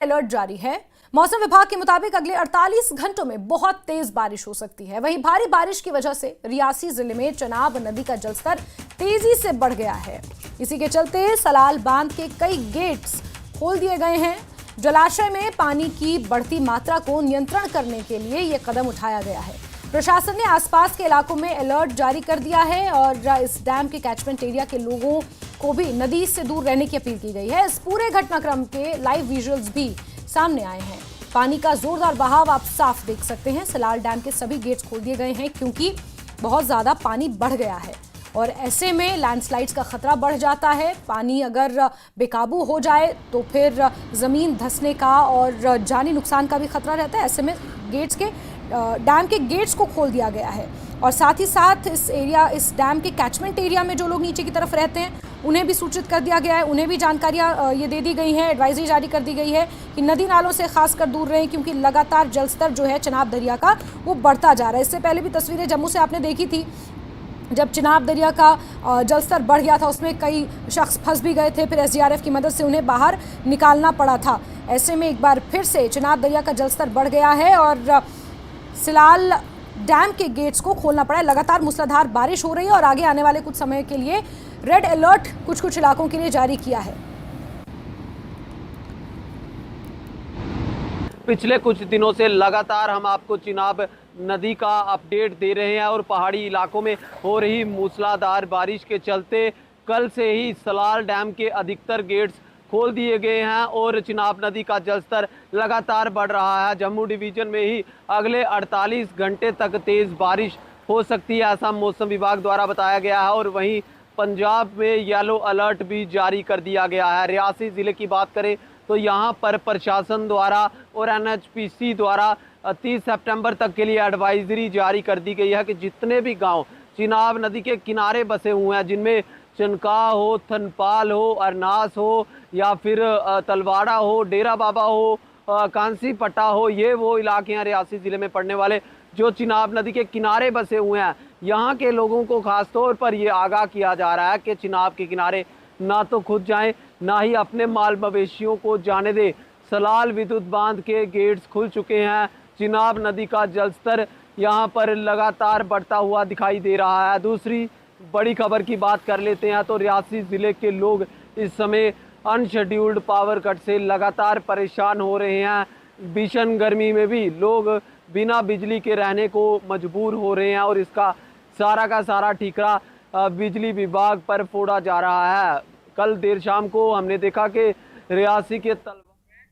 Alert जारी है। मौसम विभाग के मुताबिक अगले 48 घंटों में बहुत तेज बारिश हो सकती है। वहीं भारी बारिश की वजह से रियासी जिले में चनाब नदी का जलस्तर तेजी से बढ़ गया है। इसी के चलते सलाल बांध के कई गेट्स खोल दिए गए हैं। जलाशय में पानी की बढ़ती मात्रा को नियंत्रण करने के लिए यह कदम उठाया गया है। प्रशासन ने आसपास के इलाकों में अलर्ट जारी कर दिया है और इस डैम के कैचमेंट एरिया के लोगों को भी नदी से दूर रहने की अपील की गई है। इस पूरे घटनाक्रम के लाइव विजुअल्स भी सामने आए हैं। पानी का जोरदार बहाव आप साफ देख सकते हैं। सलाल डैम के सभी गेट्स खोल दिए गए हैं क्योंकि बहुत ज्यादा पानी बढ़ गया है और ऐसे में लैंडस्लाइड्स का खतरा बढ़ जाता है। पानी अगर बेकाबू हो जाए तो फिर जमीन धंसने का और जानी नुकसान का भी खतरा रहता है। ऐसे में डैम के गेट्स को खोल दिया गया है और साथ ही साथ इस डैम के कैचमेंट एरिया में जो लोग नीचे की तरफ रहते हैं उन्हें भी सूचित कर दिया गया है। उन्हें भी जानकारियां ये दे दी गई हैं, एडवाइजरी जारी कर दी गई है कि नदी नालों से खासकर दूर रहें क्योंकि लगातार जलस्तर जो है चनाब दरिया का वो बढ़ता जा रहा है। इससे पहले भी तस्वीरें जम्मू से आपने देखी थी, जब चिनाब दरिया का जलस्तर बढ़ गया था उसमें कई शख्स फंस भी गए थे, फिर एसडीआरएफ की मदद से उन्हें बाहर निकालना पड़ा था। ऐसे में एक बार फिर से चिनाब दरिया का जलस्तर बढ़ गया है और सिलाल डैम के गेट्स को खोलना पड़ा है। लगातार मूसलाधार बारिश हो रही है और आगे आने वाले कुछ समय के लिए रेड अलर्ट कुछ इलाकों के लिए जारी किया है। पिछले कुछ दिनों से लगातार हम आपको चिनाब नदी का अपडेट दे रहे हैं और पहाड़ी इलाकों में हो रही मूसलाधार बारिश के चलते कल से ही सलाल डैम के अधिकतर गेट्स खोल दिए गए हैं और चिनाब नदी का जलस्तर लगातार बढ़ रहा है। जम्मू डिवीज़न में ही अगले 48 घंटे तक तेज़ बारिश हो सकती है, ऐसा मौसम विभाग द्वारा बताया गया है। और वहीं पंजाब में येलो अलर्ट भी जारी कर दिया गया है। रियासी ज़िले की बात करें तो यहाँ पर प्रशासन द्वारा और एनएचपीसी द्वारा 30 सितंबर तक के लिए एडवाइजरी जारी कर दी गई है कि जितने भी गांव चिनाब नदी के किनारे बसे हुए हैं, जिनमें चनका हो, थनपाल हो, अरनास हो या फिर तलवाड़ा हो, डेरा बाबा हो, कांसी पट्टा हो, ये वो इलाके हैं रियासी ज़िले में पड़ने वाले जो चिनाब नदी के किनारे बसे हुए हैं। यहाँ के लोगों को खास तौर पर ये आगाह किया जा रहा है कि चिनाब के किनारे ना तो खुद जाएं, ना ही अपने माल मवेशियों को जाने दें। सलाल विद्युत बांध के गेट्स खुल चुके हैं। चिनाब नदी का जलस्तर यहाँ पर लगातार बढ़ता हुआ दिखाई दे रहा है। दूसरी बड़ी खबर की बात कर लेते हैं तो रियासी ज़िले के लोग इस समय अनशेड्यूल्ड पावर कट से लगातार परेशान हो रहे हैं। भीषण गर्मी में भी लोग बिना बिजली के रहने को मजबूर हो रहे हैं और इसका सारा का सारा ठीकरा बिजली विभाग पर फोड़ा जा रहा है। कल देर शाम को हमने देखा कि रियासी के